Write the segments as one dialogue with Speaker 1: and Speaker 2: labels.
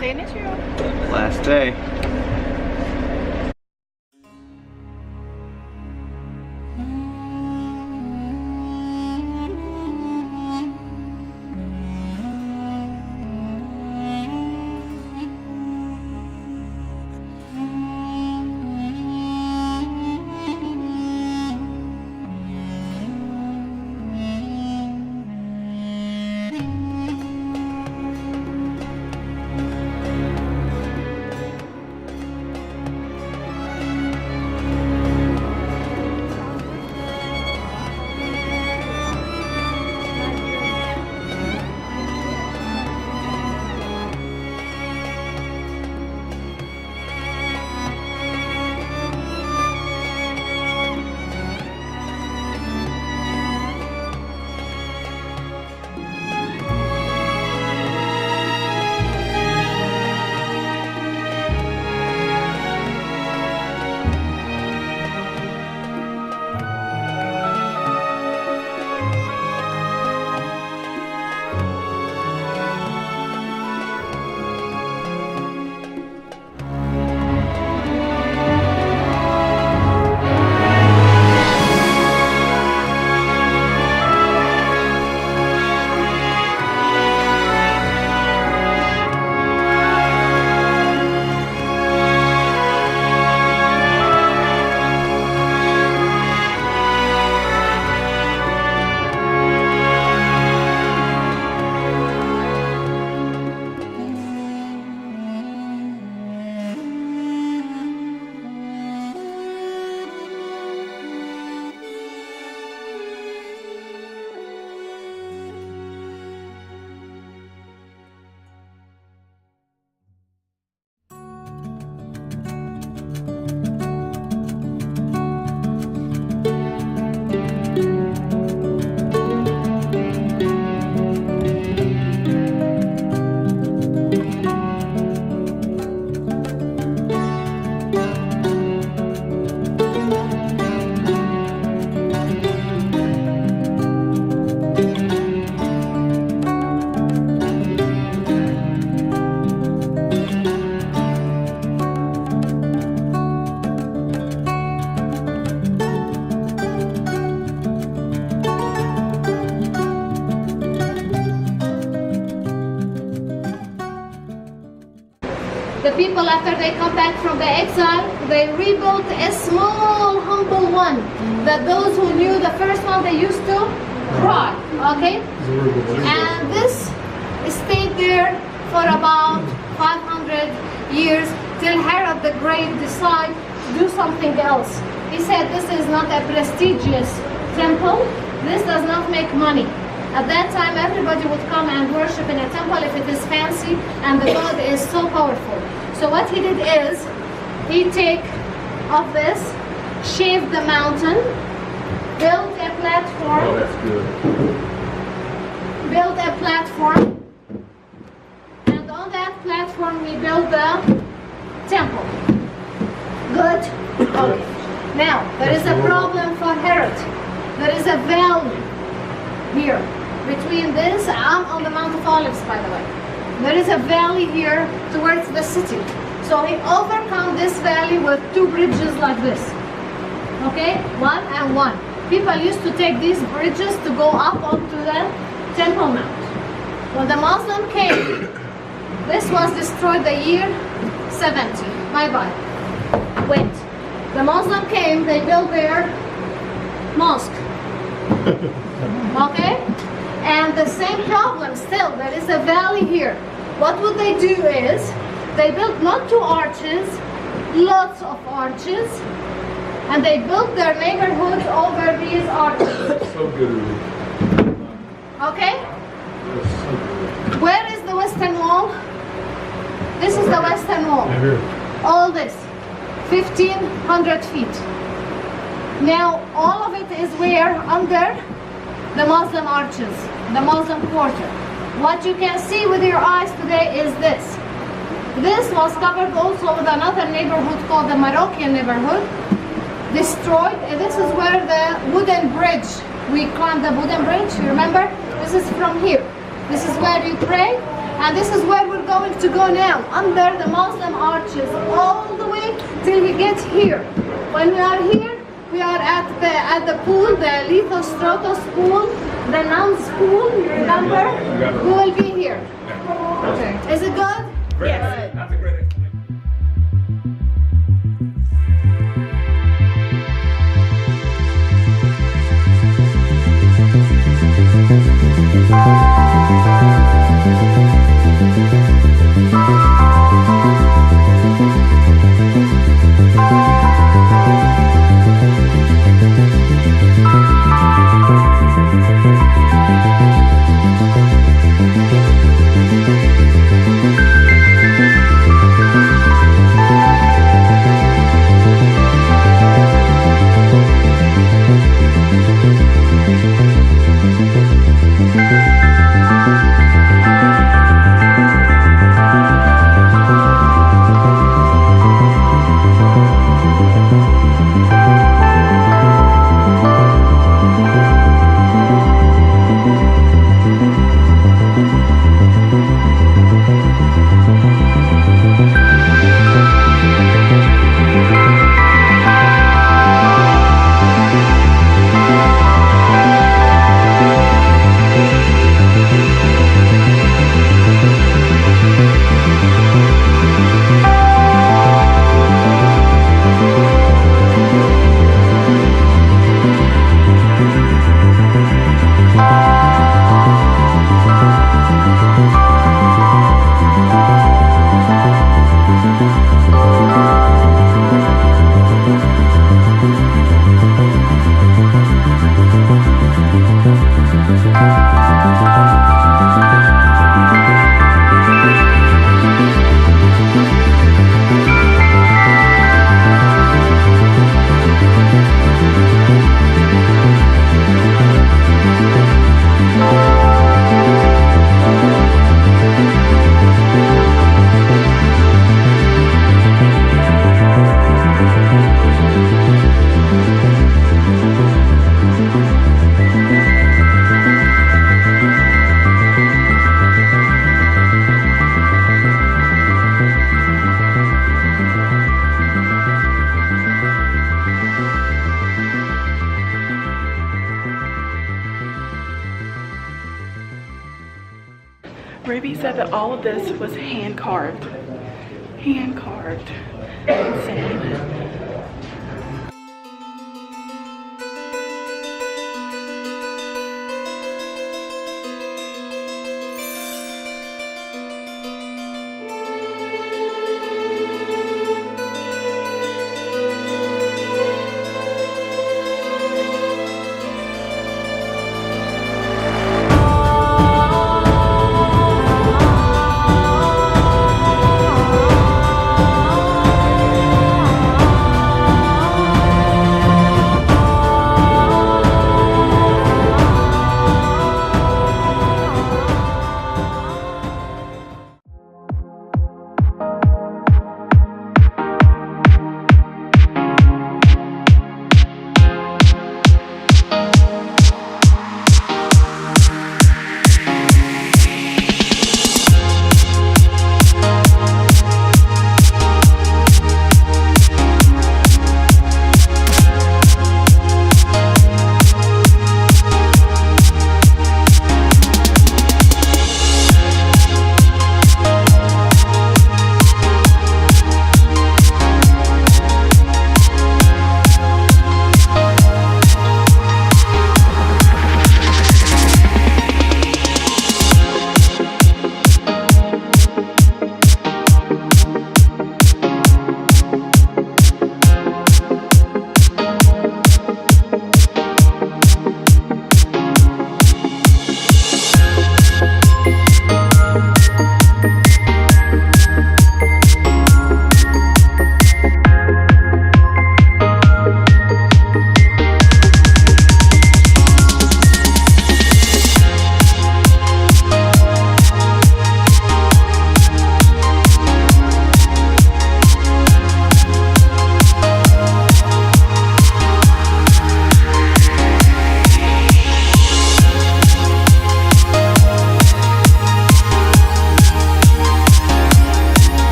Speaker 1: Finish you.
Speaker 2: Last day.
Speaker 3: The people, after they come back from the exile, they rebuilt a small, humble one. That those who knew the first one, they used to cry. Okay? And this stayed there for about 500 years till Herod the Great decided to do something else. He said, this is not a prestigious temple. This does not make money. At that time, everybody would come and worship in a temple if it is fancy and the God is so powerful. So what he did is, he take of this, shaved the mountain, built a platform.
Speaker 4: Oh, that's good.
Speaker 3: Built a platform, and on that platform we built the temple. Good? Okay. Now, there is a problem for Herod. There is a valley here. Between this, I'm on the Mount of Olives, by the way. There is a valley here towards the city. So he overcome this valley with two bridges like this. Okay? One and one. People used to take these bridges to go up onto the Temple Mount. When the Muslim came, this was destroyed the year 70. Bye-bye. Wait. The Muslim came, they built their mosque. Okay? And the same problem still, there is a valley here. What would they do is, they built not two arches, lots of arches, and they built their neighborhood over these arches.
Speaker 4: So good.
Speaker 3: Okay?
Speaker 4: That's so good.
Speaker 3: Where is the western wall? This is the western wall.
Speaker 4: Right here.
Speaker 3: All this, 1,500 feet. Now, all of it is where? Under the Muslim arches, the Muslim quarter. What you can see with your eyes today is this. This was covered also with another neighborhood called the Moroccan neighborhood, destroyed. And this is where the wooden bridge, we climbed the wooden bridge, you remember? This is from here. This is where you pray, And this is where we're going to go now, under the Muslim arches, all the way till we get here. When we are here, we are at the pool, the Lithostrotos pool, the nuns pool, remember? We will be here. Okay. Is it good? Yes.
Speaker 1: That's a great explanation.
Speaker 2: Ruby said that all of this was hand carved. Hand carved. Insane.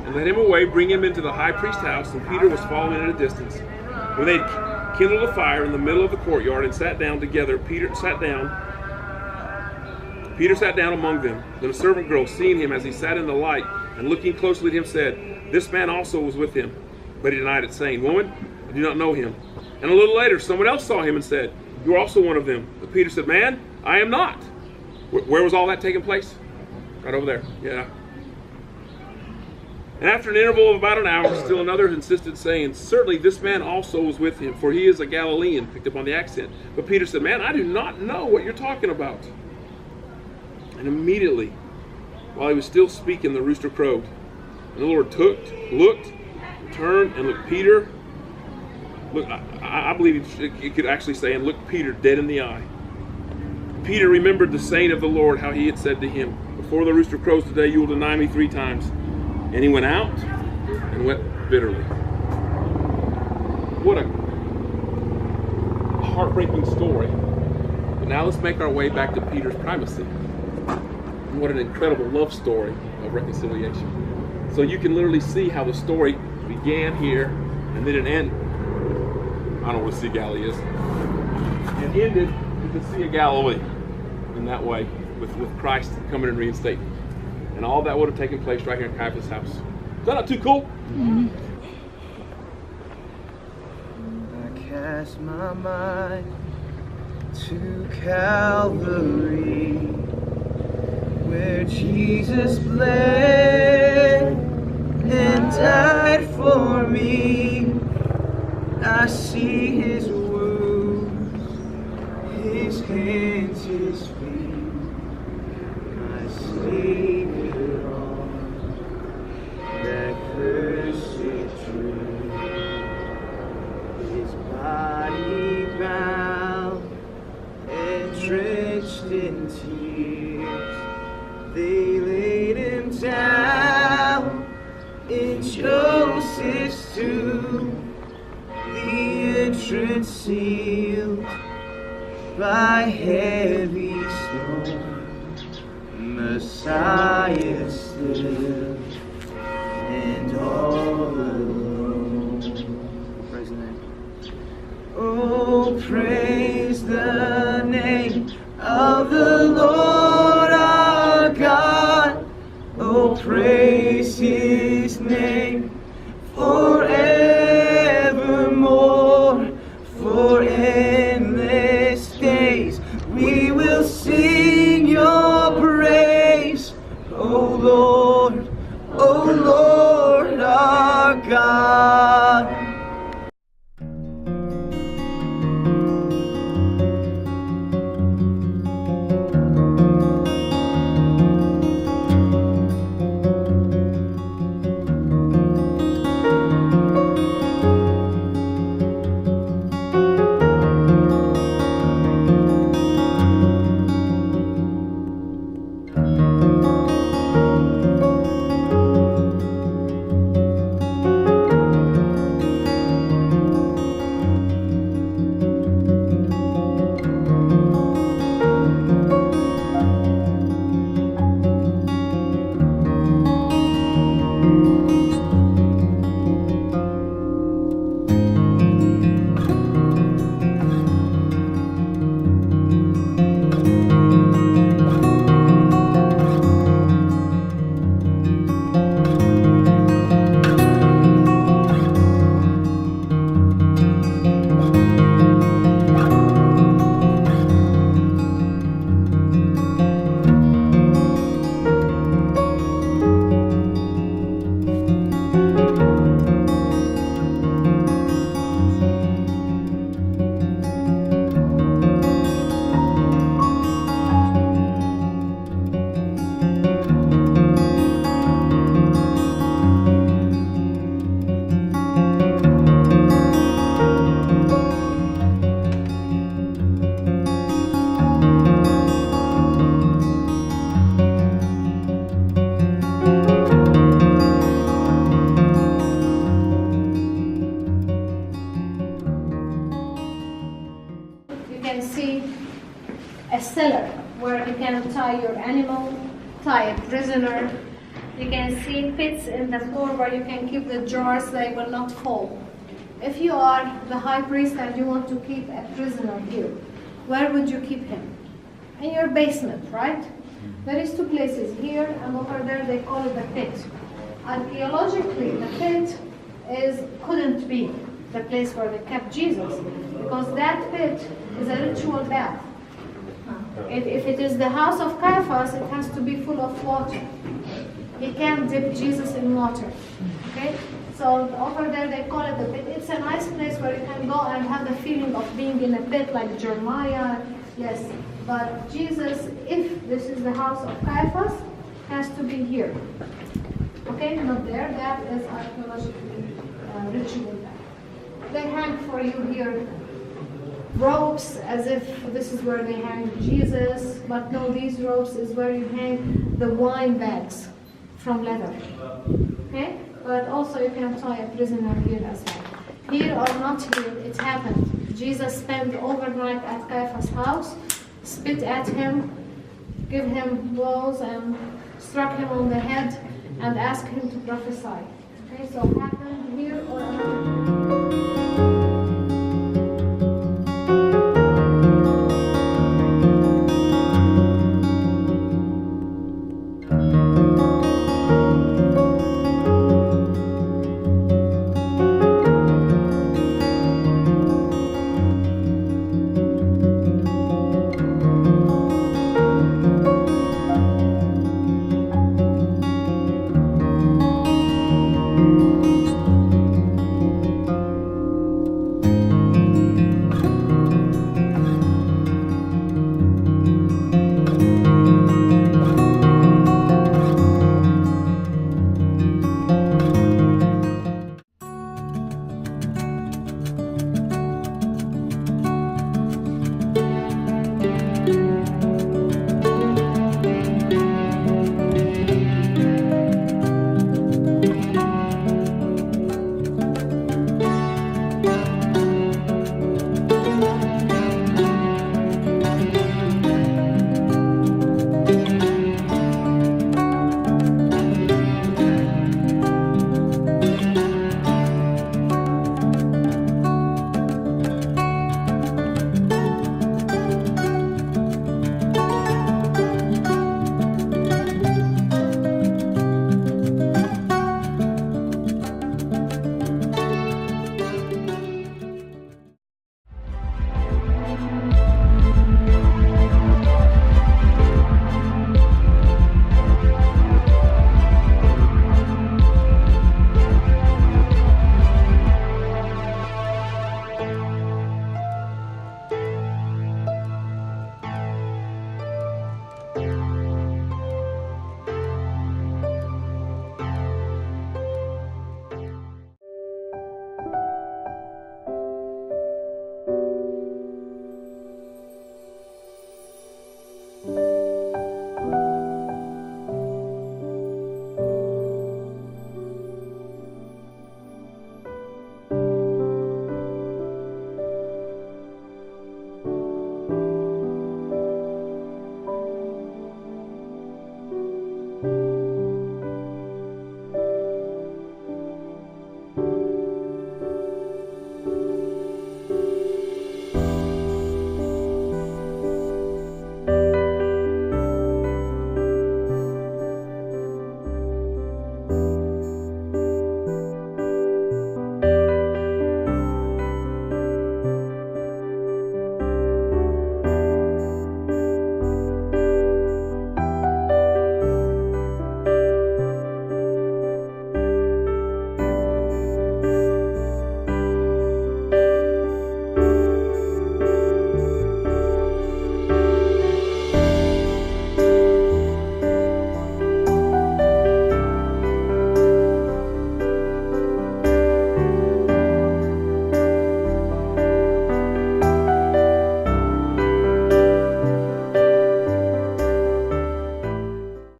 Speaker 1: and led him away, bring him into the high priest's house, and Peter was following at a distance. When they had kindled a fire in the middle of the courtyard and sat down together, Peter sat down among them. Then a servant girl, seeing him as he sat in the light, and looking closely at him, said, "This man also was with him." But he denied it, saying, "Woman, I do not know him." And a little later, someone else saw him and said, "You are also one of them." But Peter said, "Man, I am not." Where was all that taking place? Right over there. Yeah. And after an interval of about an hour, still another insisted, saying, "Certainly this man also was with him, for he is a Galilean," picked up on the accent. But Peter said, "Man, I do not know what you're talking about." And immediately, while he was still speaking, the rooster crowed. And the Lord looked, turned, and looked Peter. Look, I believe it could actually say, and looked Peter dead in the eye. Peter remembered the saying of the Lord, how he had said to him, "Before the rooster crows today, you will deny me 3 times. And he went out and wept bitterly. What a heartbreaking story. But now let's make our way back to Peter's primacy. And what an incredible love story of reconciliation. So you can literally see how the story began here and then it ended. I don't know what the Sea of Galilee is. And ended with the Sea of Galilee in that way, with Christ coming and reinstating. And all that would have taken place right here in Caiaphas' house. Is that not too cool?
Speaker 5: Mm-hmm. I cast my mind to Calvary, where Jesus bled and died for me. I see his wounds, his hands, his feet, my Savior on that cursed tree. His body bound and drenched in tears, they laid him down in Joseph's tomb, the entrance sealed by heavy stone. Messiah still and all alone. Praise the name. Oh, praise the name of the Lord our God. Oh, praise his name forevermore. For endless days we will sing your praise, O Lord our God.
Speaker 3: A cellar where you can tie your animal, tie a prisoner, You can see pits in the floor where you can keep the jars, they will not fall. If you are the high priest and you want to keep a prisoner here, where would you keep him? In your basement, right? There is two places, here and over there, they call it the pit. Archaeologically, the pit couldn't be the place where they kept Jesus, because that pit is a ritual bath. If it is the house of Caiaphas, it has to be full of water. You can't dip Jesus in water. Okay? So over there they call it the pit. It's a nice place where you can go and have the feeling of being in a pit like Jeremiah. Yes. But Jesus, if this is the house of Caiaphas, has to be here. Okay? Not there. That is archaeologically ritual bath. They hang for you here ropes as if this is where they hang Jesus, but no, these ropes is where you hang the wine bags from leather. Okay? But also you can tie a prisoner here as well. Here or not here, it happened. Jesus spent overnight at Caiaphas' house, spit at him, give him blows and struck him on the head and asked him to prophesy. Okay, so happened here or not.